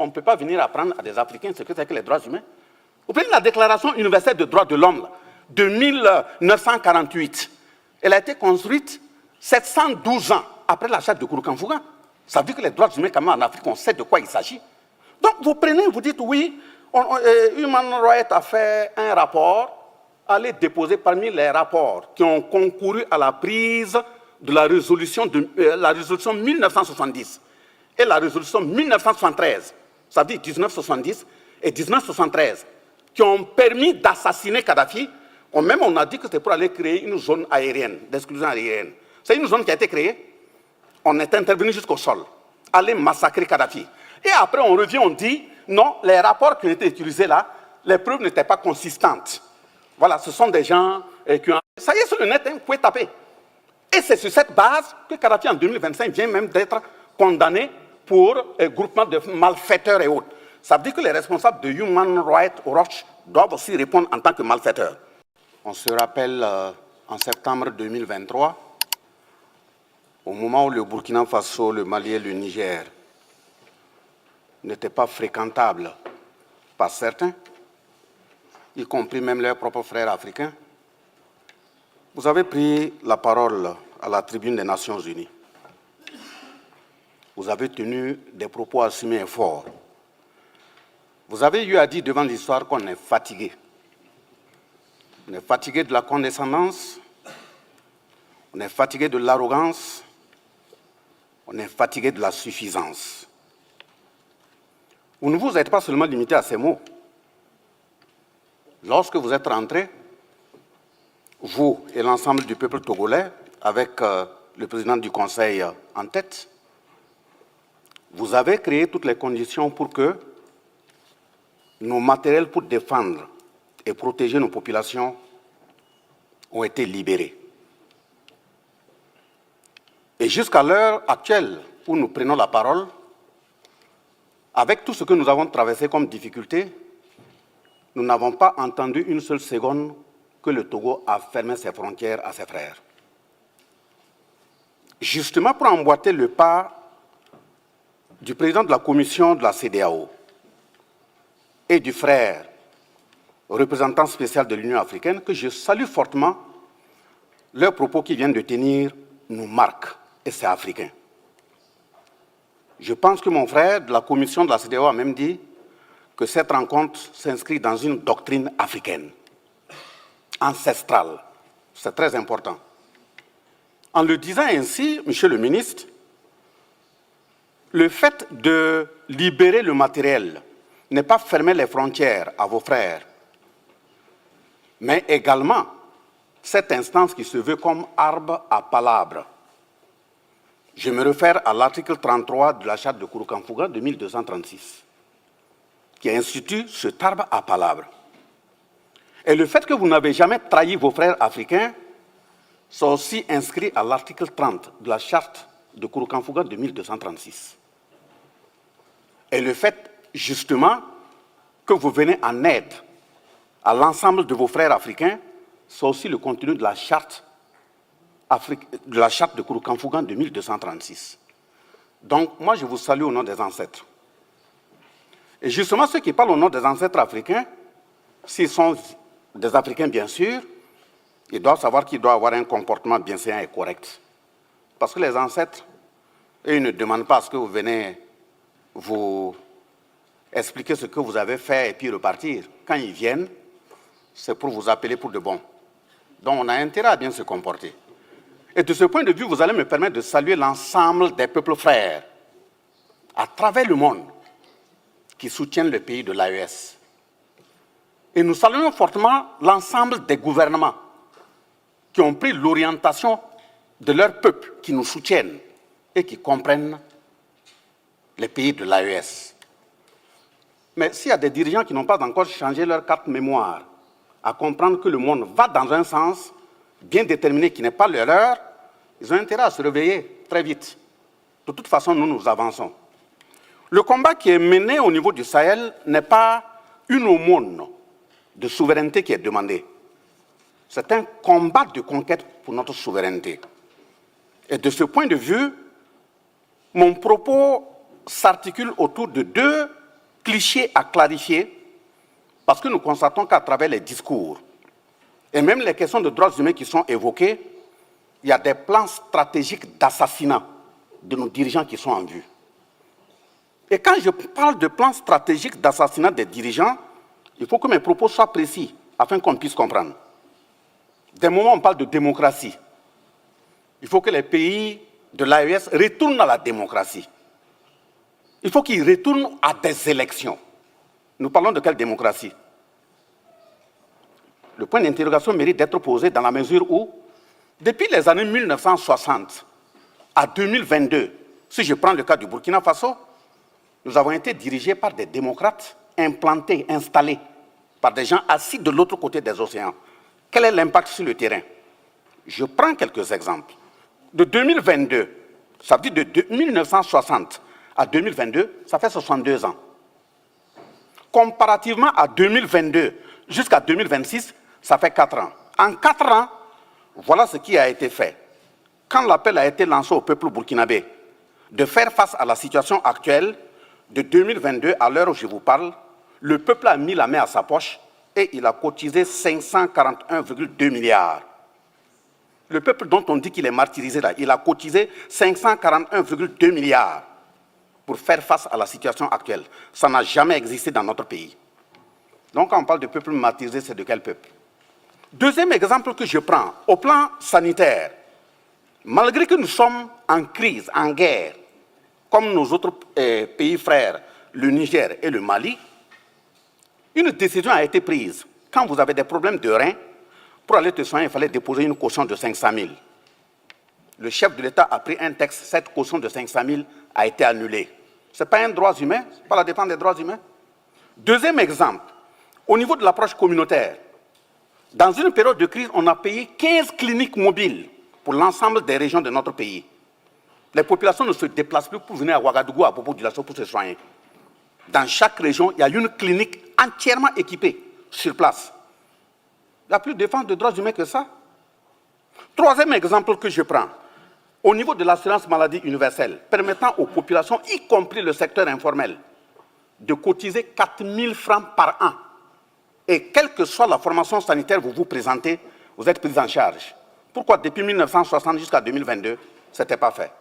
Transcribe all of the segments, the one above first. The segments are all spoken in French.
on ne peut pas venir apprendre à des Africains ce que c'est que les droits humains. Vous prenez la Déclaration universelle des droits de l'homme de 1948. Elle a été construite 712 ans après la charte de Kurukanfuga. Ça veut dire que les droits humains, quand même, en Afrique, on sait de quoi il s'agit. Donc, vous prenez, vous dites, oui, Human Rights a fait un rapport, allez déposer parmi les rapports qui ont concouru à la prise de la résolution 1970 et la résolution 1973, ça veut dire 1970 et 1973, qui ont permis d'assassiner Kadhafi. Même on a dit que c'était pour aller créer une zone aérienne, d'exclusion aérienne. C'est une zone qui a été créée. On est intervenu jusqu'au sol, aller massacrer Kadhafi. Et après, on revient, on dit, non, les rapports qui ont été utilisés là, les preuves n'étaient pas consistantes. Voilà, ce sont des gens qui ont... Ça y est, sur le net, hein, vous pouvez taper. Et c'est sur cette base que Kadhafi, en 2025, vient même d'être condamné pour groupement de malfaiteurs et autres. Ça veut dire que les responsables de Human Rights Watch doivent aussi répondre en tant que malfaiteurs. On se rappelle, en septembre 2023, au moment où le Burkina Faso, le Mali et le Niger n'étaient pas fréquentables par certains, y compris même leurs propres frères africains, vous avez pris la parole à la tribune des Nations Unies. Vous avez tenu des propos assumés et forts. Vous avez eu à dire devant l'histoire qu'on est fatigué. On est fatigué de la condescendance, on est fatigué de l'arrogance, on est fatigué de la suffisance. Vous ne vous êtes pas seulement limité à ces mots. Lorsque vous êtes rentrés, vous et l'ensemble du peuple togolais, avec le président du Conseil en tête, vous avez créé toutes les conditions pour que nos matériels pour défendre et protéger nos populations ont été libérés. Et jusqu'à l'heure actuelle où nous prenons la parole, avec tout ce que nous avons traversé comme difficulté, nous n'avons pas entendu une seule seconde que le Togo a fermé ses frontières à ses frères. Justement pour emboîter le pas du président de la commission de la CEDEAO et du frère représentant spécial de l'Union africaine, que je salue fortement, leurs propos qu'ils viennent de tenir nous marquent, et c'est africain. Je pense que mon frère de la commission de la CEDEAO a même dit que cette rencontre s'inscrit dans une doctrine africaine, ancestrale. C'est très important. En le disant ainsi, Monsieur le ministre, le fait de libérer le matériel n'est pas fermer les frontières à vos frères, mais également cette instance qui se veut comme arbre à palabre. Je me réfère à l'article 33 de la charte de Kurukanfuga de 1236, qui institue cet arbre à palabre. Et le fait que vous n'avez jamais trahi vos frères africains, c'est aussi inscrit à l'article 30 de la charte de Kurukanfuga de 1236. Et le fait, justement, que vous venez en aide à l'ensemble de vos frères africains, c'est aussi le contenu de la charte de Kurukanfuga de 1236. Donc, moi, je vous salue au nom des ancêtres. Et justement, ceux qui parlent au nom des ancêtres africains, s'ils sont des Africains, bien sûr, ils doivent savoir qu'ils doivent avoir un comportement bienséant et correct. Parce que les ancêtres, eux, ils ne demandent pas à ce que vous venez vous expliquer ce que vous avez fait et puis repartir. Quand ils viennent, c'est pour vous appeler pour de bon. Donc, on a intérêt à bien se comporter. Et de ce point de vue, vous allez me permettre de saluer l'ensemble des peuples frères à travers le monde qui soutiennent le pays de l'AES. Et nous saluons fortement l'ensemble des gouvernements qui ont pris l'orientation de leur peuple, qui nous soutiennent et qui comprennent les pays de l'AES. Mais s'il y a des dirigeants qui n'ont pas encore changé leur carte mémoire à comprendre que le monde va dans un sens bien déterminé qui n'est pas le leur, ils ont intérêt à se réveiller très vite. De toute façon, nous avançons. Le combat qui est mené au niveau du Sahel n'est pas une aumône de souveraineté qui est demandée. C'est un combat de conquête pour notre souveraineté. Et de ce point de vue, mon propos s'articule autour de deux clichés à clarifier, parce que nous constatons qu'à travers les discours, et même les questions de droits humains qui sont évoquées, il y a des plans stratégiques d'assassinat de nos dirigeants qui sont en vue. Et quand je parle de plans stratégiques d'assassinat des dirigeants, il faut que mes propos soient précis, afin qu'on puisse comprendre. Des moments où on parle de démocratie, il faut que les pays de l'AES retournent à la démocratie. Il faut qu'ils retournent à des élections. Nous parlons de quelle démocratie? Le point d'interrogation mérite d'être posé dans la mesure où, depuis les années 1960 à 2022, si je prends le cas du Burkina Faso, nous avons été dirigés par des démocrates implantés, installés, par des gens assis de l'autre côté des océans. Quel est l'impact sur le terrain? Je prends quelques exemples. De 2022, ça veut dire de 1960 à 2022, ça fait 62 ans. Comparativement à 2022 jusqu'à 2026, ça fait 4 ans. En 4 ans, voilà ce qui a été fait. Quand l'appel a été lancé au peuple burkinabé de faire face à la situation actuelle, de 2022 à l'heure où je vous parle, le peuple a mis la main à sa poche et il a cotisé 541,2 milliards. Le peuple dont on dit qu'il est martyrisé là, il a cotisé 541,2 milliards pour faire face à la situation actuelle. Ça n'a jamais existé dans notre pays. Donc quand on parle de peuple martyrisé, c'est de quel peuple? Deuxième exemple que je prends, au plan sanitaire, malgré que nous sommes en crise, en guerre, comme nos autres pays frères, le Niger et le Mali, une décision a été prise. Quand vous avez des problèmes de reins, pour aller te soigner, il fallait déposer une caution de 500 000. Le chef de l'État a pris un texte, cette caution de 500 000 a été annulée. Ce n'est pas un droit humain, ce n'est pas la défense des droits humains. Deuxième exemple, au niveau de l'approche communautaire, dans une période de crise, on a payé 15 cliniques mobiles pour l'ensemble des régions de notre pays. Les populations ne se déplacent plus pour venir à Ouagadougou, à Bobo-Dioulasso pour se soigner. Dans chaque région, il y a une clinique entièrement équipée sur place. Il n'y a plus de défense de droits humains que ça. Troisième exemple que je prends, au niveau de l'assurance maladie universelle, permettant aux populations, y compris le secteur informel, de cotiser 4 000 francs par an. Et quelle que soit la formation sanitaire que vous vous présentez, vous êtes pris en charge. Pourquoi depuis 1960 jusqu'à 2022, ce n'était pas fait?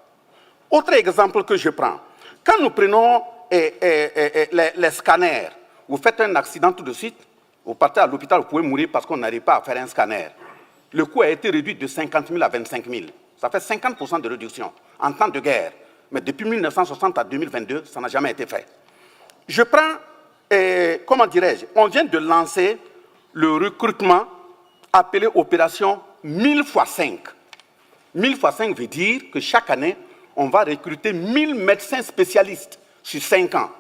Autre exemple que je prends, quand nous prenons les scanners, vous faites un accident tout de suite, vous partez à l'hôpital, vous pouvez mourir parce qu'on n'arrive pas à faire un scanner. Le coût a été réduit de 50 000 à 25 000. Ça fait 50% de réduction en temps de guerre. Mais depuis 1960 à 2022, ça n'a jamais été fait. Je prends, comment dirais-je, on vient de lancer le recrutement appelé opération 1000 x 5. 1000 x 5 veut dire que chaque année, on va recruter 1000 médecins spécialistes sur 5 ans.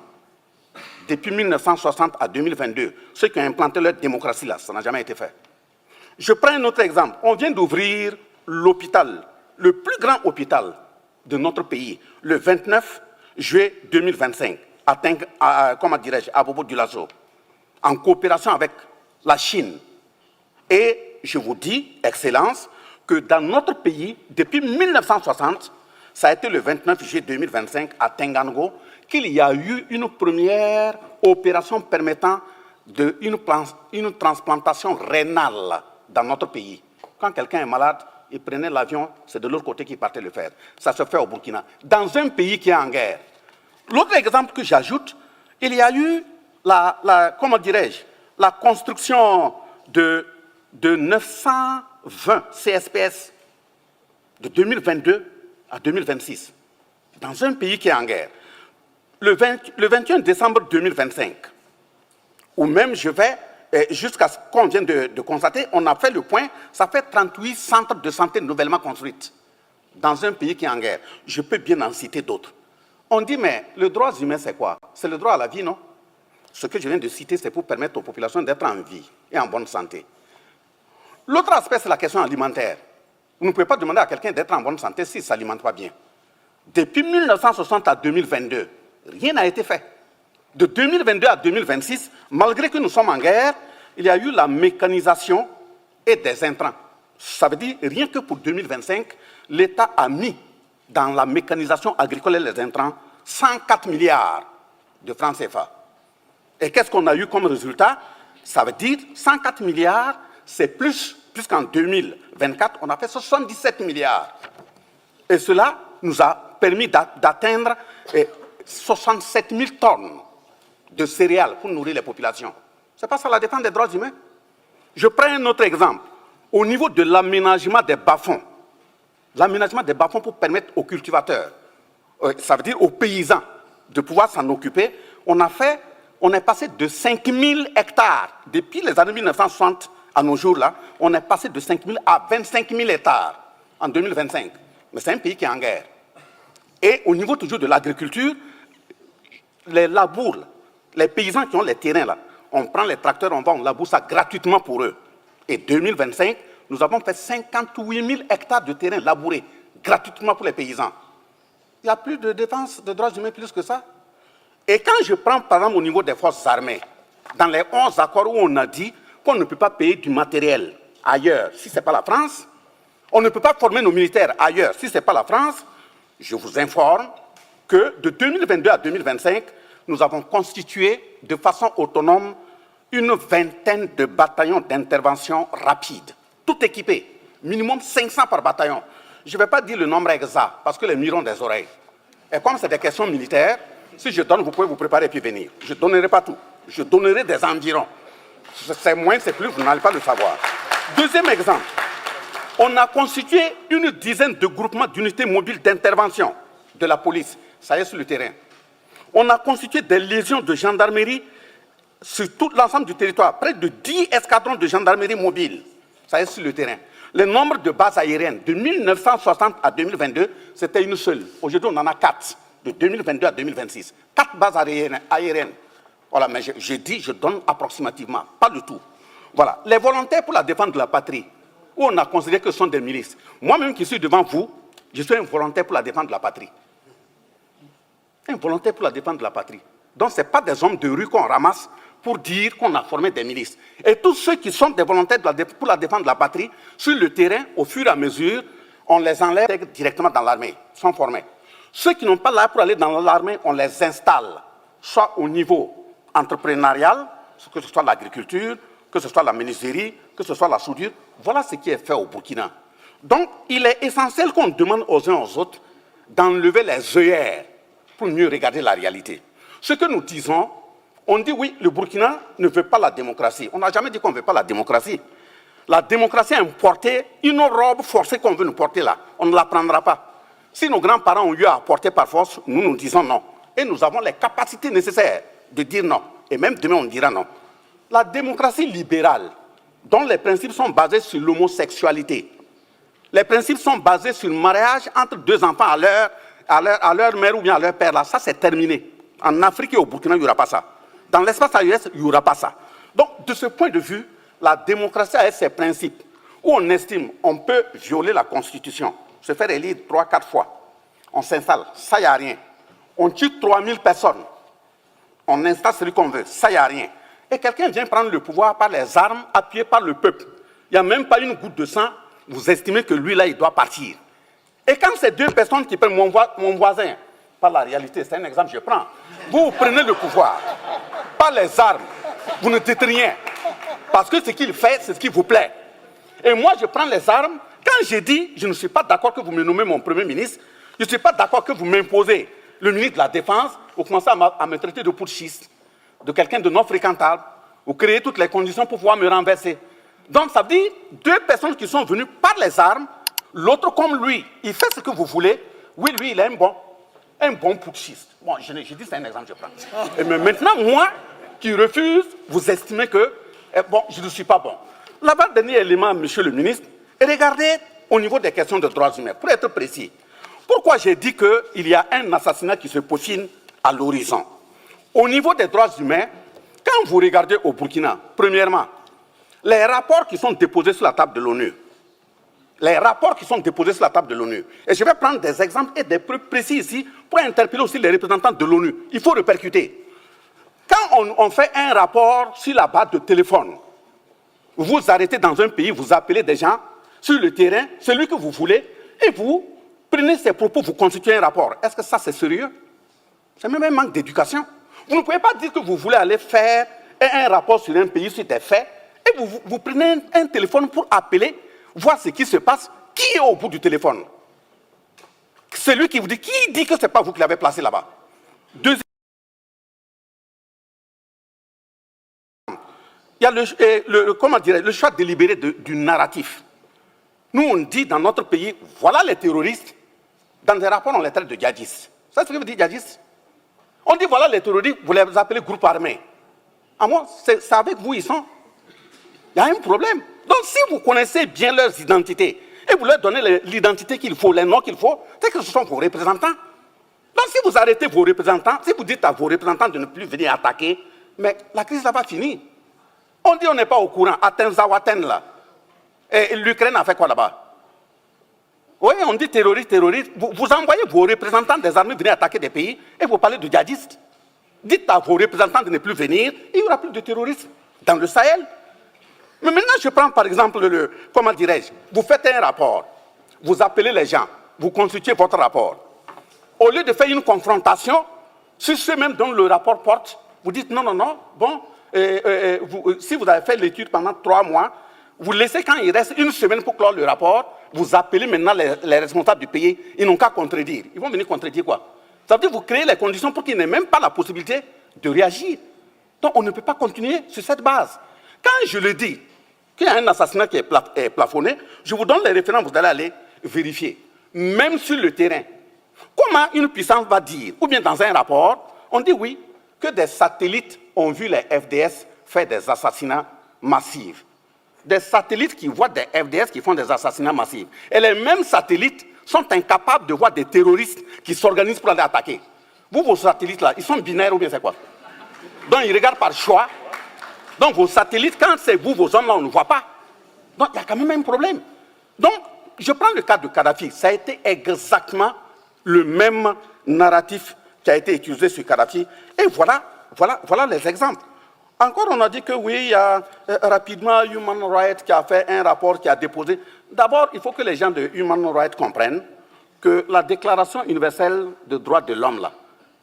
Depuis 1960 à 2022, ceux qui ont implanté leur démocratie là, ça n'a jamais été fait. Je prends un autre exemple. On vient d'ouvrir l'hôpital, le plus grand hôpital de notre pays, le 29 juillet 2025, à Bobo-Dioulasso, en coopération avec la Chine. Et je vous dis, Excellence, que dans notre pays, depuis 1960, ça a été le 29 juillet 2025 à Tengango, qu'il y a eu une première opération permettant une transplantation rénale dans notre pays. Quand quelqu'un est malade, il prenait l'avion, c'est de l'autre côté qu'il partait le faire. Ça se fait au Burkina, dans un pays qui est en guerre. L'autre exemple que j'ajoute, il y a eu la construction de 920 CSPS de 2022 à 2026, dans un pays qui est en guerre. Le 21 décembre 2025, ou même je vais, jusqu'à ce qu'on vient de constater, on a fait le point, ça fait 38 centres de santé nouvellement construits dans un pays qui est en guerre. Je peux bien en citer d'autres. On dit, mais le droit humain, c'est quoi? C'est le droit à la vie, non? Ce que je viens de citer, c'est pour permettre aux populations d'être en vie et en bonne santé. L'autre aspect, c'est la question alimentaire. Vous ne pouvez pas demander à quelqu'un d'être en bonne santé s'il ne s'alimente pas bien. Depuis 1960 à 2022, rien n'a été fait. De 2022 à 2026, malgré que nous sommes en guerre, il y a eu la mécanisation et des intrants. Ça veut dire, rien que pour 2025, l'État a mis dans la mécanisation agricole et les intrants 104 milliards de francs CFA. Et qu'est-ce qu'on a eu comme résultat? Ça veut dire 104 milliards, c'est plus, puisqu'en 2024, on a fait 77 milliards. Et cela nous a permis d'atteindre 67 000 tonnes de céréales pour nourrir les populations. Ce n'est pas ça la défense des droits humains? Je prends un autre exemple. Au niveau de l'aménagement des bas-fonds, pour permettre aux cultivateurs, ça veut dire aux paysans, de pouvoir s'en occuper, on est passé de 5 000 hectares, depuis les années 1960 à nos jours, là, on est passé de 5 000 à 25 000 hectares en 2025. Mais c'est un pays qui est en guerre. Et au niveau toujours de l'agriculture, les labours, les paysans qui ont les terrains, là, on prend les tracteurs, on laboure ça gratuitement pour eux. Et 2025, nous avons fait 58 000 hectares de terrain labourés gratuitement pour les paysans. Il n'y a plus de défense des droits humains plus que ça. Et quand je prends par exemple au niveau des forces armées, dans les 11 accords où on a dit qu'on ne peut pas payer du matériel ailleurs si ce n'est pas la France, on ne peut pas former nos militaires ailleurs si ce n'est pas la France, je vous informe que de 2022 à 2025, nous avons constitué de façon autonome une vingtaine de bataillons d'intervention rapide, tout équipés, minimum 500 par bataillon. Je ne vais pas dire le nombre exact, parce que les murs ont des oreilles. Et comme c'est des questions militaires, si je donne, vous pouvez vous préparer et puis venir. Je ne donnerai pas tout. Je donnerai des environs. C'est moins, c'est plus, vous n'allez pas le savoir. Deuxième exemple, on a constitué une dizaine de groupements d'unités mobiles d'intervention de la police. Ça y est sur le terrain. On a constitué des légions de gendarmerie sur tout l'ensemble du territoire. Près de 10 escadrons de gendarmerie mobile. Ça y est sur le terrain. Le nombre de bases aériennes de 1960 à 2022, c'était une seule. Aujourd'hui, on en a 4, de 2022 à 2026. 4 bases aériennes. Voilà, mais je dis, je donne approximativement, pas du tout. Voilà, les volontaires pour la défense de la patrie, où on a considéré que ce sont des milices. Moi-même qui suis devant vous, je suis un volontaire pour la défense de la patrie. Un volontaire pour la défense de la patrie. Donc, ce n'est pas des hommes de rue qu'on ramasse pour dire qu'on a formé des milices. Et tous ceux qui sont des volontaires pour la défense de la patrie, sur le terrain, au fur et à mesure, on les enlève directement dans l'armée, sont formés. Ceux qui n'ont pas l'air pour aller dans l'armée, on les installe, soit au niveau entrepreneurial, que ce soit l'agriculture, que ce soit la menuiserie, que ce soit la soudure. Voilà ce qui est fait au Burkina. Donc, il est essentiel qu'on demande aux uns aux autres d'enlever les œillères pour mieux regarder la réalité. Ce que nous disons, on dit oui, le Burkina ne veut pas la démocratie. On n'a jamais dit qu'on ne veut pas la démocratie. La démocratie a importé une robe forcée qu'on veut nous porter là. On ne la prendra pas. Si nos grands-parents ont eu à porter par force, nous disons non. Et nous avons les capacités nécessaires de dire non. Et même demain, on dira non. La démocratie libérale, dont les principes sont basés sur l'homosexualité, les principes sont basés sur le mariage entre deux enfants à leur mère ou bien à leur père, là, ça c'est terminé. En Afrique et au Burkina, il n'y aura pas ça. Dans l'espace AES, il n'y aura pas ça. Donc, de ce point de vue, la démocratie a ses principes, où on estime qu'on peut violer la Constitution, se faire élire 3-4 fois. On s'installe, ça, il n'y a rien. On tue 3000 personnes. On installe celui qu'on veut, ça, il n'y a rien. Et quelqu'un vient prendre le pouvoir par les armes, appuyé par le peuple. Il n'y a même pas une goutte de sang, vous estimez que lui, là, il doit partir. Et quand c'est deux personnes qui prennent mon voisin, pas la réalité, c'est un exemple que je prends, vous prenez le pouvoir, pas les armes, vous ne dites rien. Parce que ce qu'il fait, c'est ce qui vous plaît. Et moi, je prends les armes. Quand je dis, je ne suis pas d'accord que vous me nommez mon Premier ministre, je ne suis pas d'accord que vous m'imposez le ministre de la Défense, vous commencez à me traiter de putschiste, de quelqu'un de non fréquentable, vous créez toutes les conditions pour pouvoir me renverser. Donc, ça veut dire deux personnes qui sont venues par les armes, l'autre comme lui, il fait ce que vous voulez. Oui, lui, il est un bon putschiste. Bon, je dis, c'est un exemple que je prends. Et mais maintenant, moi, qui refuse, vous estimez que, bon, je ne suis pas bon. Là-bas, le dernier élément, monsieur le ministre, et regardez au niveau des questions de droits humains, pour être précis. Pourquoi j'ai dit qu'il y a un assassinat qui se peaufine à l'horizon? Au niveau des droits humains, quand vous regardez au Burkina, premièrement, les rapports qui sont déposés sur la table de l'ONU, et je vais prendre des exemples et des preuves précis ici pour interpeller aussi les représentants de l'ONU. Il faut répercuter. Quand on fait un rapport sur la base de téléphone, vous arrêtez dans un pays, vous appelez des gens sur le terrain, celui que vous voulez, et vous prenez ces propos, vous constituez un rapport. Est-ce que ça, c'est sérieux? C'est même un manque d'éducation. Vous ne pouvez pas dire que vous voulez aller faire un rapport sur un pays, sur des faits, et vous prenez un téléphone pour appeler, voir ce qui se passe. Qui est au bout du téléphone? Celui qui vous dit, qui dit que ce n'est pas vous qui l'avez placé là-bas? Deuxième, il y a le choix délibéré du narratif. Nous, on dit dans notre pays, voilà les terroristes. Dans des rapports, on les traite de djihadistes. C'est ce que vous dites, djihadistes? On dit, voilà les terroristes, vous les appelez groupe armé. À moi, c'est avec vous, ils sont. Il y a un problème. Donc, si vous connaissez bien leurs identités, et vous leur donnez l'identité qu'il faut, les noms qu'il faut, c'est que ce sont vos représentants. Donc, si vous arrêtez vos représentants, si vous dites à vos représentants de ne plus venir attaquer, mais la crise là va finir. On dit on n'est pas au courant. Zawaten, là. Et l'Ukraine a fait quoi là-bas? Oui, on dit terroriste, terroriste. Vous envoyez vos représentants des armées venir attaquer des pays et vous parlez de djihadistes. Dites à vos représentants de ne plus venir, et il n'y aura plus de terrorisme dans le Sahel. Mais maintenant, je prends par exemple, comment dirais-je, vous faites un rapport, vous appelez les gens, vous constituez votre rapport. Au lieu de faire une confrontation, sur ceux même dont le rapport porte, vous dites non, non, non, bon, si vous avez fait l'étude pendant 3 mois, vous laissez quand il reste 1 semaine pour clore le rapport, vous appelez maintenant les responsables du pays, ils n'ont qu'à contredire. Ils vont venir contredire quoi? Ça veut dire que vous créez les conditions pour qu'ils n'aient même pas la possibilité de réagir. Donc on ne peut pas continuer sur cette base. Quand je le dis, qu'il y a un assassinat qui est plafonné, je vous donne les références, vous allez aller vérifier. Même sur le terrain, comment une puissance va dire, ou bien dans un rapport, on dit oui, que des satellites ont vu les FDS faire des assassinats massifs. Des satellites qui voient des FDS qui font des assassinats massifs. Et les mêmes satellites sont incapables de voir des terroristes qui s'organisent pour aller attaquer. Vous, vos satellites-là, ils sont binaires ou bien c'est quoi? Donc, ils regardent par choix. Donc, vos satellites, quand c'est vous, vos hommes-là, on ne voit pas. Donc, il y a quand même un problème. Donc, je prends le cas de Kadhafi. Ça a été exactement le même narratif qui a été utilisé sur Kadhafi. Et voilà les exemples. Encore, on a dit que oui, il y a rapidement Human Rights qui a fait un rapport, qui a déposé. D'abord, il faut que les gens de Human Rights comprennent que la Déclaration universelle des droits de l'homme,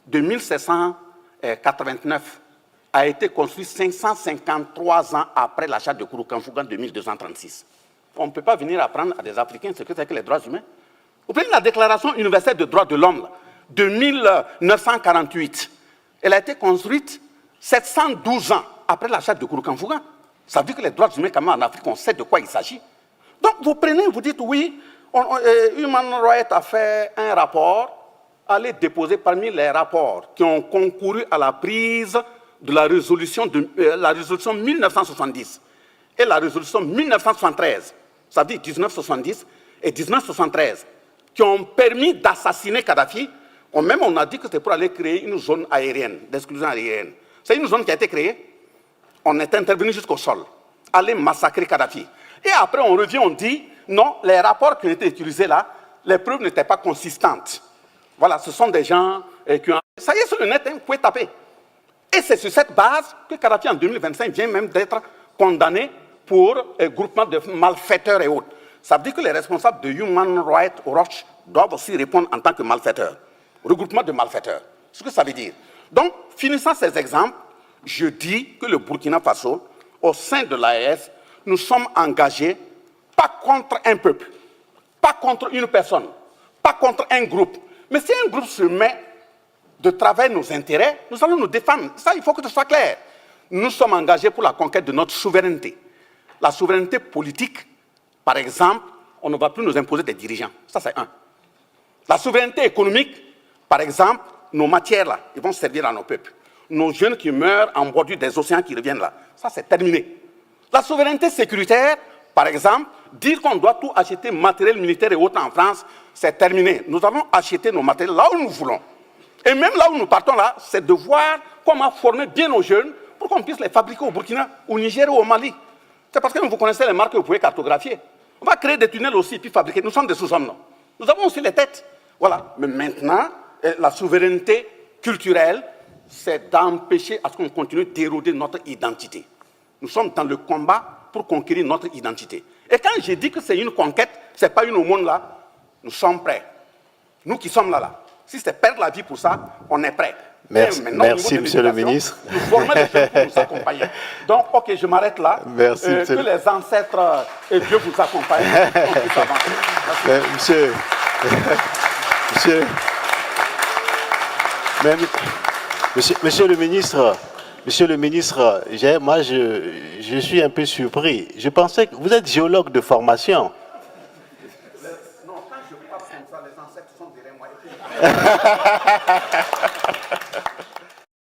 de 1789, a été construite 553 ans après l'achat de Kouroukanfouga de 1236. On ne peut pas venir apprendre à des Africains ce que c'est que les droits humains. Vous prenez la Déclaration universelle des droits de l'homme de 1948. Elle a été construite 712 ans après l'achat de Kouroukanfouga. Ça veut dire que les droits humains, quand même, en Afrique, on sait de quoi il s'agit. Donc, vous prenez, vous dites, oui, Human Rights a fait un rapport, allez déposer parmi les rapports qui ont concouru à la prise de la résolution 1970 et la résolution 1973, ça veut dire 1970 et 1973, qui ont permis d'assassiner Kadhafi. Même on a dit que c'était pour aller créer une zone aérienne, d'exclusion aérienne. C'est une zone qui a été créée. On est intervenu jusqu'au sol, aller massacrer Kadhafi. Et après, on revient, on dit, non, les rapports qui ont été utilisés là, les preuves n'étaient pas consistantes. Voilà, ce sont des gens qui ont... Ça y est, sur le net, hein, vous pouvez taper. Et c'est sur cette base que Kadhafi, en 2025, vient même d'être condamné pour groupement de malfaiteurs et autres. Ça veut dire que les responsables de Human Rights Watch doivent aussi répondre en tant que malfaiteurs. Regroupement de malfaiteurs. C'est ce que ça veut dire. Donc, finissant ces exemples, je dis que le Burkina Faso, au sein de l'AES, nous sommes engagés, pas contre un peuple, pas contre une personne, pas contre un groupe. Mais si un groupe se met de travailler nos intérêts, nous allons nous défendre. Ça, il faut que ce soit clair. Nous sommes engagés pour la conquête de notre souveraineté. La souveraineté politique, par exemple, on ne va plus nous imposer des dirigeants. Ça, c'est un. La souveraineté économique, par exemple, nos matières, là, ils vont servir à nos peuples. Nos jeunes qui meurent en bordure des océans qui reviennent là, ça, c'est terminé. La souveraineté sécuritaire, par exemple, dire qu'on doit tout acheter matériel militaire et autres en France, c'est terminé. Nous allons acheter nos matériels là où nous voulons. Et même là où nous partons là, c'est de voir comment former bien nos jeunes pour qu'on puisse les fabriquer au Burkina, au Niger ou au Mali. C'est parce que vous connaissez les marques que vous pouvez cartographier. On va créer des tunnels aussi, puis fabriquer. Nous sommes des sous-hommes, non? Nous avons aussi les têtes. Voilà. Mais maintenant, la souveraineté culturelle, c'est d'empêcher à ce qu'on continue d'éroder notre identité. Nous sommes dans le combat pour conquérir notre identité. Et quand j'ai dit que c'est une conquête, ce n'est pas une aumône là, nous sommes prêts. Nous qui sommes là, si c'est perdre la vie pour ça, on est prêts. Merci, merci monsieur le ministre. Nous formons les jeunes pour nous accompagner. Donc, ok, je m'arrête là. Merci, que les ancêtres et Dieu vous accompagnent. On puisse avancer. Monsieur le ministre, moi je suis un peu surpris. Je pensais que vous êtes géologue de formation. Non, quand je parle comme ça, les ancêtres sont derrière moi.